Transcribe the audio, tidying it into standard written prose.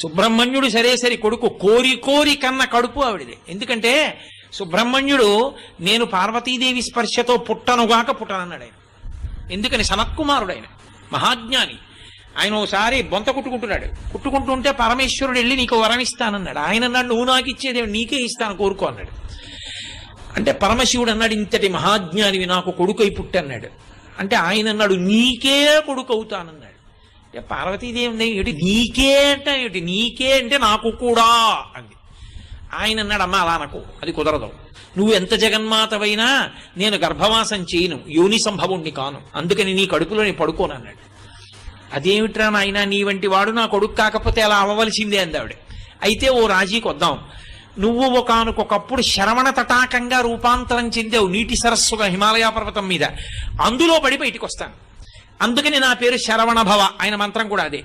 సుబ్రహ్మణ్యుడు సరే సరి కొడుకు, కోరి కోరి కన్న కడుపు ఆవిడిదే. ఎందుకంటే సుబ్రహ్మణ్యుడు నేను పార్వతీదేవి స్పర్శతో పుట్టనుగాక పుట్టనన్నాడు ఆయన. ఎందుకని? సనత్కుమారుడు ఆయన, మహాజ్ఞాని. ఆయన ఓసారి బొంత కుట్టుకుంటుంటే పరమేశ్వరుడు వెళ్ళి నీకు వరం ఇస్తానన్నాడు. ఆయన అన్నాడు, నువ్వు నాకు ఇచ్చేది నీకే ఇస్తాను, కోరుకో అన్నాడు. అంటే పరమశివుడు అన్నాడు, ఇంతటి మహాజ్ఞానివి నాకు కొడుకై పుట్టన్నాడు. అంటే ఆయన అన్నాడు, నీకే కొడుకు అవుతానన్నాడు. అంటే పార్వతీదేవి ఏమిటి నీకే అంటే ఏమిటి, నీకే అంటే నాకు కూడా అంది. ఆయన అన్నాడు, అమ్మ అలా నాకు అది కుదరదు, నువ్వు ఎంత జగన్మాతవైనా నేను గర్భవాసం చేయను, యోని సంభవుణ్ణి కాను, అందుకని నీ కడుపులో నేను పడుకోను అన్నాడు. అదేమిట్రా నాయన, నీ వంటి వాడు నా కొడుకు కాకపోతే అలా అవ్వవలసిందే అందావిడ. అయితే ఓ రాజీకి వద్దాం, నువ్వు ఒకనకొకప్పుడు శరవణ తటాకంగా రూపాంతరం చెందావు నీటి సరస్సుగా హిమాలయ పర్వతం మీద, అందులో పడి బయటికి వస్తాను, అందుకని నా పేరు శరవణ భవ. ఆయన మంత్రం కూడా అదే.